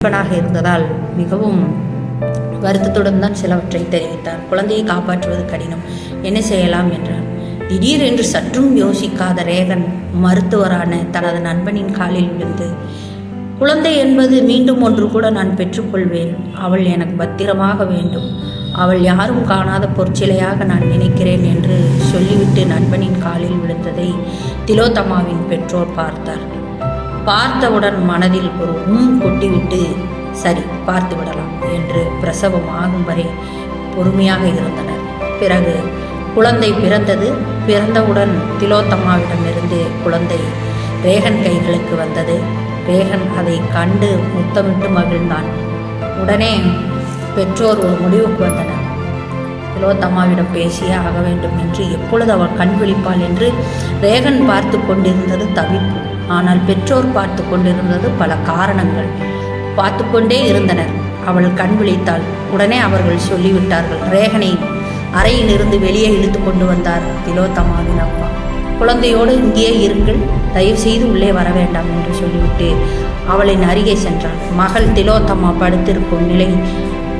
நண்பனாக இருந்ததால் மிகவும் வருத்தத்துடன் தான் சிலவற்றை தெரிவித்தார். குழந்தையை காப்பாற்றுவது கடினம், என்ன செய்யலாம் என்றார். திடீரென்று சற்றும் யோசிக்காத ரேகன் மருத்துவரான தனது நண்பனின் காலில் விழுந்து, குழந்தை என்பது மீண்டும் ஒன்று கூட நான் பெற்றுக்கொள்வேன். அவள் எனக்கு பத்திரமாக வேண்டும். அவள் யாரும் காணாத பொற்சிலையாக நான் நினைக்கிறேன் என்று சொல்லிவிட்டு நண்பனின் காலில் விழுந்ததை திலோத்தமாவின் பெற்றோர் பார்த்தார்கள். பார்த்தவுடன் மனதில் ஒரு கொட்டிவிட்டு, சரி பார்த்து விடலாம் என்று பிரசவம் ஆகும் வரை பொறுமையாக இருந்தனர். பிறகு குழந்தை பிறந்தது. பிறந்தவுடன் திலோத்தமாவிடமிருந்து குழந்தை ரேகன் கைகளுக்கு வந்தது. ரேகன் அதை கண்டு முத்தமிட்டு மகிழ்ந்தான். உடனே பெற்றோர் ஒரு முடிவுக்கு வந்தனர். திலோத்தமாவிடம் பேசியே ஆக வேண்டும் என்று, எப்பொழுது அவள் கண் விழிப்பாள் என்று ரேகன் பார்த்து கொண்டிருந்தது தவிப்பு. ஆனால் பெற்றோர் பார்த்து கொண்டிருந்தது பல காரணங்கள். பார்த்து கொண்டே இருந்தனர். அவள் கண் விழித்தாள். உடனே அவர்கள் சொல்லிவிட்டார்கள். ரேகனை அறையிலிருந்து வெளியே இழுத்து கொண்டு வந்தார் திலோத்தமாவின் அப்பா. குழந்தையோடு இங்கேயே இருங்கள், தயவு செய்து உள்ளே வர வேண்டாம் என்று சொல்லிவிட்டு அவளின் அருகே சென்றாள். மகள் திலோத்தமா படுத்திருக்கும் நிலை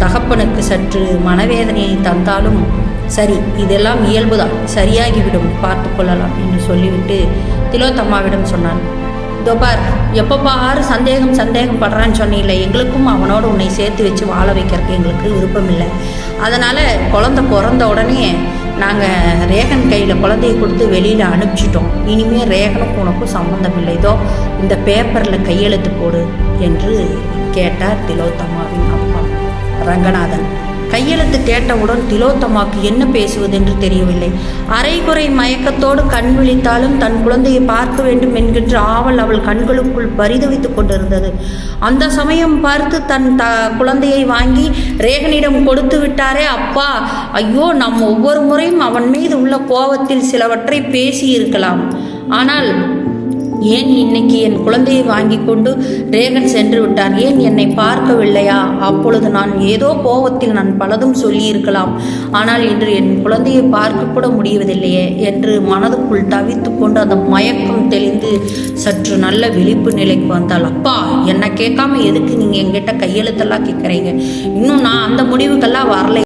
தகப்பனுக்கு சற்று மனவேதனையை தந்தாலும், சரி இதெல்லாம் இயல்புதான், சரியாகிவிடும், பார்த்து கொள்ளலாம் என்று சொல்லிவிட்டு திலோத்தம்மாவிடம் சொன்னான். இதோ பார், எப்போ பாரு சந்தேகம் படுறான்னு சொன்னீங்களே, எங்களுக்கும் அவனோடு உன்னை சேர்த்து வச்சு வாழ வைக்கிறதுக்கு எங்களுக்கு விருப்பம் இல்லை. அதனால் குழந்தை பிறந்த உடனே நாங்கள் ரேகன் கையில் குழந்தையை கொடுத்து வெளியில் அனுப்பிச்சிட்டோம். இனிமேல் ரேகனுக்கும் உனக்கும் சம்மந்தம் இல்லை. இதோ இந்த பேப்பரில் கையெழுத்து போடு என்று கேட்டார் திலோத்தம்மாவின் அப்பா ரங்கநாதன். கையெழுத்து கேட்டவுடன் திலோத்தமாக்கு என்ன பேசுவதென்று தெரியவில்லை. அரைகுறை மயக்கத்தோடு கண் விழித்தாலும் தன் குழந்தையை பார்க்க வேண்டும் என்கின்ற ஆவல் அவள் கண்களுக்குள் பரிதவித்துக் கொண்டிருந்தது. அந்த சமயம் பார்த்து தன் குழந்தையை வாங்கி ரேகனிடம் கொடுத்து விட்டாரே அப்பா. ஐயோ, நாம் ஒவ்வொரு முறையும் அவன் மீது உள்ள கோபத்தில் சிலவற்றை பேசி இருக்கலாம். ஆனால் ஏன் இன்னைக்கு என் குழந்தையை வாங்கி கொண்டு ரேகன் சென்று விட்டார்? ஏன் என்னை பார்க்கவில்லையா? அப்பொழுது நான் ஏதோ கோபத்தில் நான் பலதும் சொல்லியிருக்கலாம். ஆனால் இன்று என் குழந்தையை பார்க்க கூட முடியவதில்லையே என்று மனதுக்குள் தவித்து கொண்டு அந்த மயக்கம் தெளிந்து சற்று நல்ல விழிப்பு நிலைக்கு வந்தாள். அப்பா, என்னை கேட்காம எதுக்கு நீங்கள் என்கிட்ட கையெழுத்தெல்லாம் கேட்குறீங்க? இன்னும் நான் அந்த முடிவுக்கெல்லாம் வரலை.